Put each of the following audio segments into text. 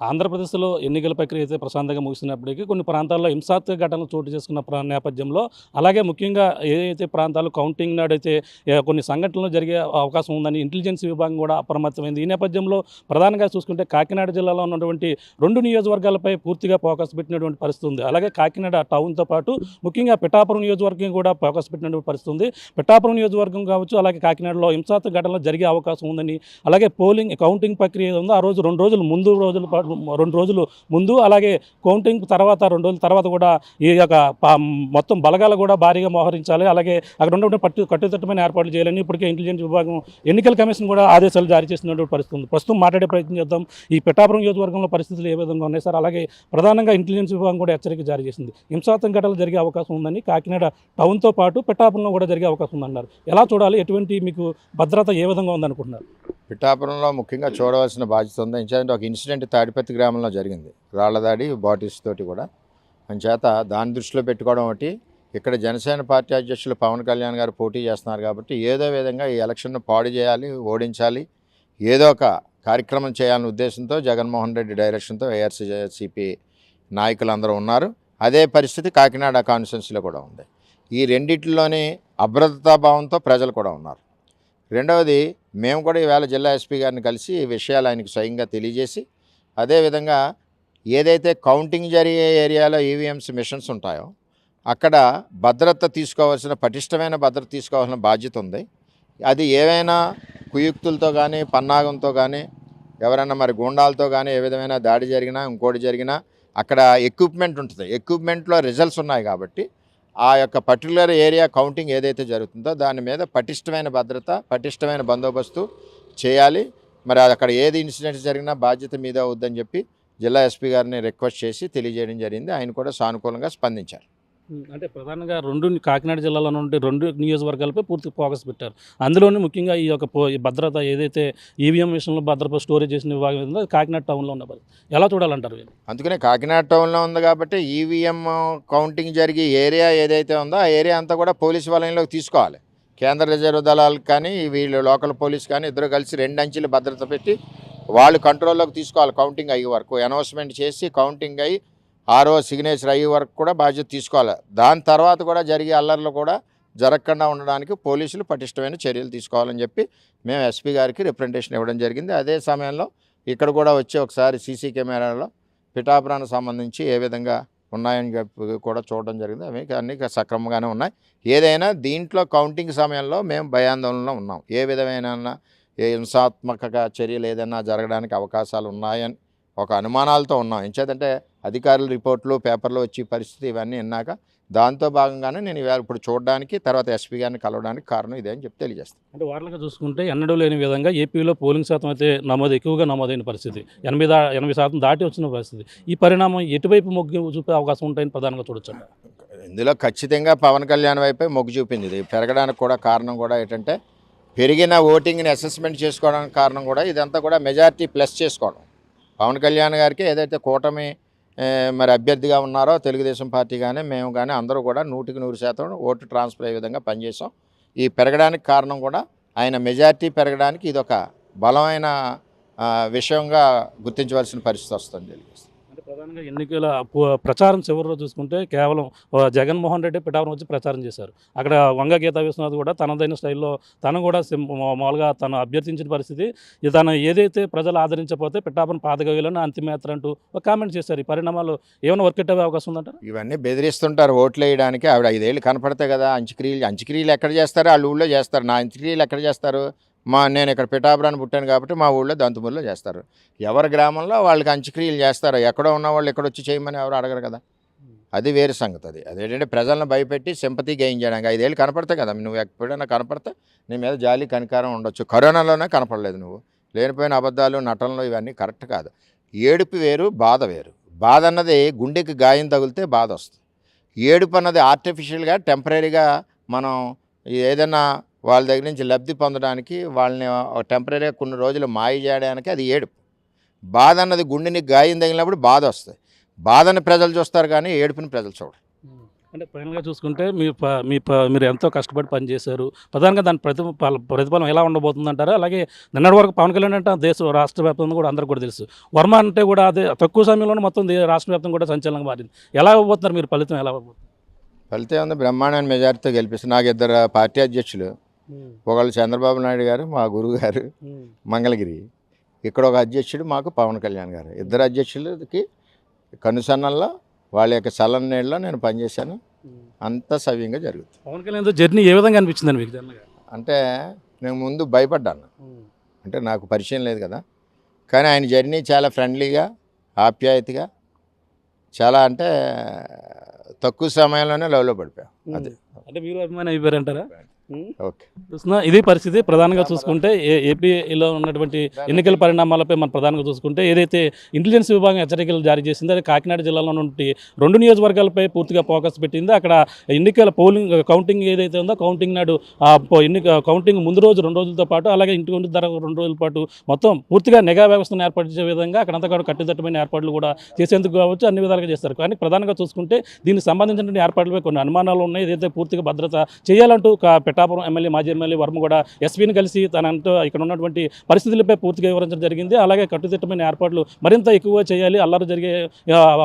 ఆంధ్రప్రదేశ్లో ఎన్నికల ప్రక్రియ అయితే ప్రశాంతంగా ముగిసినప్పటికీ కొన్ని ప్రాంతాల్లో హింసాత్మక ఘటనలు చోటు చేసుకున్న నేపథ్యంలో అలాగే ముఖ్యంగా ఏదైతే ప్రాంతాలు కౌంటింగ్ నాడైతే కొన్ని సంఘటనలు జరిగే అవకాశం ఉందని ఇంటెలిజెన్స్ విభాగం కూడా అప్రమత్తమైంది. ఈ నేపథ్యంలో ప్రధానంగా చూసుకుంటే కాకినాడ జిల్లాలో ఉన్నటువంటి 2 నియోజకవర్గాలపై పూర్తిగా ఫోకస్ పెట్టినటువంటి పరిస్థితి ఉంది. అలాగే కాకినాడ టౌన్తో పాటు ముఖ్యంగా పిఠాపురం నియోజకవర్గం కూడా ఫోకస్ పెట్టినటువంటి పరిస్థితి ఉంది. పిఠాపురం నియోజకవర్గం కావచ్చు, అలాగే కాకినాడలో హింసాత్మక ఘటనలు జరిగే అవకాశం ఉందని, అలాగే కౌంటింగ్ ప్రక్రియ ఏదో ఉందో ఆ రోజు 2 రోజులు ముందు 2 రోజులు ముందు, అలాగే కౌంటింగ్ తర్వాత 2 రోజుల తర్వాత కూడా ఈ యొక్క మొత్తం బలగాలు కూడా భారీగా మోహరించాలి. అలాగే అక్కడ ఉన్నటువంటి కట్టుదిట్టమైన ఏర్పాట్లు చేయాలని ఇప్పటికే ఇంటెలిజెన్స్ విభాగం ఎన్నికల కమిషన్ కూడా ఆదేశాలు జారీ చేసినటువంటి పరిస్థితి ఉంది. ప్రస్తుతం మాట్లాడే ప్రయత్నం చేద్దాం. ఈ పిఠాపురం నియోజకవర్గంలో పరిస్థితులు ఏ విధంగా ఉన్నాయి సార్? అలాగే ప్రధానంగా ఇంటెలిజెన్స్ విభాగం కూడా హెచ్చరిక జారీ చేసింది. హింసాత్మక ఘటనలు జరిగే అవకాశం ఉందని, కాకినాడ టౌన్తో పాటు పిఠాపురంలో కూడా జరిగే అవకాశం ఉందన్నారు. ఎలా చూడాలి? ఎటువంటి మీకు భద్రత ఏ విధంగా ఉందనుకుంటున్నారు? పిఠాపురంలో ముఖ్యంగా చూడవలసిన బాధ్యత ఉంది. ఎందుకంటే ఒక ఇన్సిడెంట్ తాడిపత్రి గ్రామంలో జరిగింది, రాళ్ల దాడి బాటిల్స్ తోటి కూడా. అంచేత దాన్ని దృష్టిలో పెట్టుకోవడం ఒకటి. ఇక్కడ జనసేన పార్టీ అధ్యక్షులు పవన్ కళ్యాణ్ గారు పోటీ చేస్తున్నారు కాబట్టి ఏదో విధంగా ఈ ఎలక్షన్ను పాడు చేయాలి, ఓడించాలి, ఏదో ఒక కార్యక్రమం చేయాలనే ఉద్దేశంతో జగన్మోహన్ రెడ్డి డైరెక్షన్తో వైఎస్ఆర్సీపీ నాయకులందరూ ఉన్నారు. అదే పరిస్థితి కాకినాడ కాన్స్టిట్యున్సీలో కూడా ఉంది. ఈ రెండిట్లోని అభద్రతాభావంతో ప్రజలు కూడా ఉన్నారు. రెండవది, మేము కూడా ఈవేళ జిల్లా ఎస్పీ గారిని కలిసి ఈ విషయాలు ఆయనకు స్వయంగా తెలియజేసి, అదేవిధంగా ఏదైతే కౌంటింగ్ జరిగే ఏరియాలో ఈవీఎంస్ మిషన్స్ ఉంటాయో అక్కడ భద్రత తీసుకోవాల్సిన, పటిష్టమైన భద్రత తీసుకోవాల్సిన బాధ్యత ఉంది. అది ఏవైనా కుయుక్తులతో కానీ, పన్నాగంతో కానీ, ఎవరైనా మరి గూండాలతో కానీ ఏ విధమైన దాడి జరిగినా, ఇంకోటి జరిగినా అక్కడ ఎక్విప్మెంట్ ఉంటుంది. ఎక్విప్మెంట్లో రిజల్ట్స్ ఉన్నాయి కాబట్టి ఆ యొక్క పర్టికులర్ ఏరియా కౌంటింగ్ ఏదైతే జరుగుతుందో దాని మీద పటిష్టమైన భద్రత, పటిష్టమైన బందోబస్తు చేయాలి. మరి అక్కడ ఏది ఇన్సిడెంట్స్ జరిగినా బాధ్యత మీద అవుద్దని చెప్పి జిల్లా ఎస్పీ గారిని రిక్వెస్ట్ చేసి తెలియజేయడం జరిగింది. ఆయన కూడా సానుకూలంగా స్పందించారు. అంటే ప్రధానంగా కాకినాడ జిల్లాలో నుండి 2 నియోజకవర్గాలపై పూర్తి ఫోకస్ పెట్టారు. అందులోనే ముఖ్యంగా ఈ యొక్క ఈ భద్రత ఏదైతే ఈవీఎం విషయంలో భద్రత స్టోరేజ్ చేసిన విభాగం ఉందో కాకినాడ టౌన్లో ఉన్న పరిస్థితి ఎలా చూడాలంటారు? అందుకనే కాకినాడ టౌన్లో ఉంది కాబట్టి ఈవీఎం కౌంటింగ్ జరిగే ఏరియా ఏదైతే ఉందో ఆ ఏరియా అంతా కూడా పోలీసు వలయంలోకి తీసుకోవాలి. కేంద్ర రిజర్వ్ దళాలకు కానీ వీళ్ళు లోకల్ పోలీస్ కానీ ఇద్దరు కలిసి 2 అంచెలు భద్రత పెట్టి వాళ్ళు కంట్రోల్లోకి తీసుకోవాలి. కౌంటింగ్ అయ్యే వరకు అనౌన్స్మెంట్ చేసి కౌంటింగ్ అయ్యి సిగ్నేచర్ అయ్యే వరకు కూడా బాధ్యత తీసుకోవాలి. దాని తర్వాత కూడా జరిగే అల్లర్లు కూడా జరగకుండా ఉండడానికి పోలీసులు పటిష్టమైన చర్యలు తీసుకోవాలని చెప్పి మేము ఎస్పీ గారికి రిప్రజెంటేషన్ ఇవ్వడం జరిగింది. అదే సమయంలో ఇక్కడ కూడా వచ్చి ఒకసారి సీసీ కెమెరాలో పిఠాపురానికి సంబంధించి ఏ విధంగా ఉన్నాయని చెప్పి కూడా చూడడం జరిగింది. అవి అన్నీ సక్రమంగానే ఉన్నాయి. ఏదైనా దీంట్లో కౌంటింగ్ సమయంలో మేము భయాందోళనలో ఉన్నాం. ఏ విధమైన హింసాత్మక చర్యలు ఏదైనా జరగడానికి అవకాశాలు ఉన్నాయని ఒక అనుమానాలతో ఉన్నాం. ఎంచేతంటే అధికారుల రిపోర్ట్లు పేపర్లో వచ్చే పరిస్థితి ఇవన్నీ విన్నాక దాంతో భాగంగానే నేను ఇవాళ ఇప్పుడు చూడడానికి, తర్వాత ఎస్పీ గారిని కలవడానికి కారణం ఇదే అని చెప్పి తెలియజేస్తాను. అంటే వాటిగా చూసుకుంటే ఎన్నడూ లేని విధంగా ఏపీలో పోలింగ్ శాతం అయితే ఎక్కువగా నమోదైన పరిస్థితి, 80% దాటి వచ్చిన పరిస్థితి. ఈ పరిణామం ఎటువైపు మొగ్గు చూపే అవకాశం ఉంటాయని ప్రధానంగా చూడొచ్చు. ఇందులో ఖచ్చితంగా పవన్ కళ్యాణ్ వైపే మొగ్గు చూపింది. ఇది పెరగడానికి కూడా కారణం కూడా ఏంటంటే పెరిగిన ఓటింగ్ని అసెస్మెంట్ చేసుకోవడానికి కారణం కూడా ఇదంతా కూడా మెజారిటీ ప్లస్ చేసుకోవడం. పవన్ కళ్యాణ్ గారికి ఏదైతే కూటమి మరి అభ్యర్థిగా ఉన్నారో తెలుగుదేశం పార్టీ కానీ మేము కానీ అందరూ కూడా 100% ఓటు ట్రాన్స్ఫర్ అయ్యే విధంగా పనిచేసాం. ఈ పెరగడానికి కారణం కూడా ఆయన మెజారిటీ పెరగడానికి ఇదొక బలమైన విషయంగా గుర్తించవలసిన పరిస్థితి వస్తుంది. అంటే ప్రధానంగా ఎన్నికల ప్రచారం చివరిలో చూసుకుంటే కేవలం జగన్మోహన్ రెడ్డి పిఠాపురం వచ్చి ప్రచారం చేశారు. అక్కడ వంగ గీతా విశ్వనాథ్ కూడా తనదైన స్టైల్లో తను కూడా మామూలుగా తను అభ్యర్థించిన పరిస్థితి, తను ఏదైతే ప్రజలు ఆదరించకపోతే పిఠాపురం పాదగవిలను అంతిమయాత్ర అంటూ ఒక కామెంట్ చేశారు. ఈ పరిణామాలు ఏమైనా వర్కౌట్ అయ్యే అవకాశం ఉందంటారు? ఇవన్నీ బెదిరిస్తుంటారు ఓట్లు వేయడానికి. ఆవిడ 5 ఏళ్ళు కనపడతాయి కదా. అంచుక్రియలు ఎక్కడ చేస్తారు? వాళ్ళ ఊళ్ళో చేస్తారు. నా అంచుక్రియలు ఎక్కడ చేస్తారు? నేను ఇక్కడ పిఠాపురాన్ని పుట్టాను కాబట్టి మా ఊళ్ళో దంతుమూరులో చేస్తారు. ఎవరి గ్రామంలో వాళ్ళకి అంత్యక్రియలు చేస్తారు. ఎక్కడో ఉన్న వాళ్ళు ఇక్కడ వచ్చి చేయమని ఎవరు అడగరు కదా. అది వేరే సంగతి. అదేంటంటే ప్రజలను భయపెట్టి సింపతి గెయిన్ చేయడానికి 5 ఏళ్ళు కనపడతాయి కదా. నువ్వు ఎప్పుడైనా కనపడితే నీ మీద జాలి కనికారం ఉండొచ్చు. కరోనాలోనే కనపడలేదు నువ్వు. లేనిపోయిన అబద్ధాలు, నటనలు ఇవన్నీ కరెక్ట్ కాదు. ఏడుపు వేరు, బాధ వేరు. బాధ అన్నది గుండెకి గాయం తగిలితే బాధ వస్తుంది. ఏడుపు అన్నది ఆర్టిఫిషియల్గా టెంపరీగా మనం ఏదైనా వాళ్ళ దగ్గర నుంచి లబ్ధి పొందడానికి, వాళ్ళని టెంపరీగా కొన్ని రోజులు మాయ చేయడానికి అది ఏడుపు. బాధ అన్నది గుండెని గాయం తగిలినప్పుడు బాధ వస్తుంది. బాధని ప్రజలు చూస్తారు కానీ ఏడుపుని ప్రజలు చూడరు. అంటే ఫైనల్గా చూసుకుంటే మీరు ఎంతో కష్టపడి పనిచేశారు. ప్రధానంగా దాని ప్రతిఫలం ఎలా ఉండబోతుందంటారా? అలాగే నిన్నటి వరకు పవన్ కళ్యాణ్ అంటే రాష్ట్ర వ్యాప్తంగా కూడా అందరికీ కూడా తెలుసు. వర్మ అంటే కూడా అదే తక్కువ సమయంలోనే మొత్తం రాష్ట్ర వ్యాప్తంగా కూడా సంచలనంగా మారింది. ఎలా ఇవ్వబోతున్నారు మీరు ఫలితం ఎలా ఇవ్వబోతున్నారు? ఫలితం ఉంది, బ్రహ్మాండమైన మెజార్టీతో గెలిపిస్తారు. నాకు ఇద్దరు పార్టీ అధ్యక్షులు, ఒకళ్ళు చంద్రబాబు నాయుడు గారు, మా గురువు గారు మంగళగిరి, ఇక్కడ ఒక అధ్యక్షుడు మాకు పవన్ కళ్యాణ్ గారు. ఇద్దరు అధ్యక్షులకి కనుసన్నల్లో వాళ్ళ యొక్క చల్లని నీళ్ళలో నేను పనిచేశాను. అంతా సవ్యంగా జరుగుతుంది. పవన్ కళ్యాణ్ జర్నీ ఏ విధంగా అనిపించిందండి మీకు జనరల్గా? అంటే నేను ముందు భయపడ్డాను, అంటే నాకు పరిచయం లేదు కదా. కానీ ఆయన జర్నీ చాలా ఫ్రెండ్లీగా, ఆప్యాయతగా, చాలా అంటే తక్కువ సమయంలోనే లవ్లో పడిపోయాం. అది అంటే మీరు అభిమాని అయిపోయారంటారా? ఓకే, చూస్తున్నా ఇది పరిస్థితి. ప్రధానంగా చూసుకుంటే ఏపీలో ఉన్నటువంటి ఎన్నికల పరిణామాలపై మనం ప్రధానంగా చూసుకుంటే ఏదైతే ఇంటెలిజెన్స్ విభాగం హెచ్చరికలు జారీ చేసిందో అది కాకినాడ జిల్లాలో నుండి 2 నియోజకవర్గాలపై పూర్తిగా ఫోకస్ పెట్టింది. అక్కడ ఎన్నికల కౌంటింగ్ ఏదైతే ఉందో కౌంటింగ్ నాడు కౌంటింగ్ ముందు రోజు 2 రోజులతో పాటు అలాగే ఇంటి ముందు ధర 2 రోజుల పాటు మొత్తం పూర్తిగా నిఘా వ్యవస్థను ఏర్పరిచే విధంగా అక్కడంతా కూడా కట్టుదిట్టమైన ఏర్పాట్లు కూడా చేసేందుకు కావచ్చు, అన్ని విధాలుగా చేస్తారు. కానీ ప్రధానంగా చూసుకుంటే దీనికి సంబంధించినటువంటి ఏర్పాట్లపై కొన్ని అనుమానాలు ఉన్నాయి. ఏదైతే పూర్తిగా భద్రత చేయాలంటూ పిఠాపురం ఎమ్మెల్యే, మాజీ ఎమ్మెల్యే వర్మ కూడా ఎస్పీని కలిసి తనంటూ ఇక్కడ ఉన్నటువంటి పరిస్థితులపై పూర్తిగా వివరించడం జరిగింది. అలాగే కట్టుదిట్టమైన ఏర్పాట్లు మరింత ఎక్కువగా చేయాలి, అల్లరి జరిగే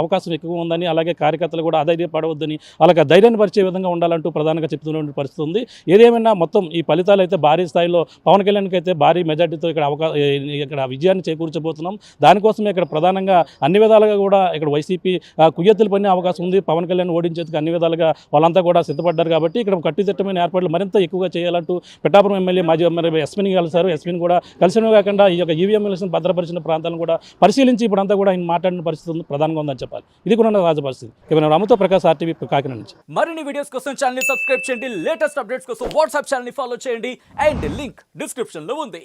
అవకాశం ఎక్కువ ఉందని, అలాగే కార్యకర్తలు కూడా అధైర్యపడవద్దని, అలాగే ధైర్యాన్ని పరిచే విధంగా ఉండాలంటూ ప్రధానంగా చెప్తున్నటువంటి పరిస్థితి ఉంది. ఏదేమైనా మొత్తం ఈ ఫలితాలు అయితే భారీ స్థాయిలో పవన్ కళ్యాణ్కి అయితే భారీ మెజార్టీతో ఇక్కడ విజయాన్ని చేకూర్చబోతున్నాం. దానికోసమే ఇక్కడ ప్రధానంగా అన్ని విధాలుగా కూడా ఇక్కడ వైసీపీ కుయ్యెత్తులు పడిన అవకాశం ఉంది. పవన్ కళ్యాణ్ ఓడించేందుకు అన్ని విధాలుగా వాళ్ళంతా కూడా సిద్ధపడ్డారు. కాబట్టి ఇక్కడ కట్టుదిట్టమైన ఏర్పాట్లు మరింత ఎక్కువగా చేయాలంటూ పిఠాపురం ఎమ్మెల్యే, మాజీ ఎమ్మెల్యే ఎస్పీని కలిశారు. ఎస్పీని కూడా కలిసినవి కాకుండా ఈ యొక్క ఈవీఎంలను భద్రపరిచిన ప్రాంతాలను కూడా పరిశీలించి ఇప్పుడంతా కూడా ఆయన మాట్లాడిన పరిస్థితి ప్రధానంగా ఉందని చెప్పాలి. ఇది కూడా రాజ పరిస్థితి. కేవలం రాముతో ప్రకాష్, RTV కాకినాడ నుంచి. మరిన్ని వీడియోస్ కోసం ఛానల్ ని సబ్స్క్రైబ్ చేయండి. లేటెస్ట్ అప్డేట్స్ కోసం వాట్సాప్ ఛానల్ ని ఫాలో చేయండి. అండ్ లింక్ డిస్క్రిప్షన్ లో ఉంది.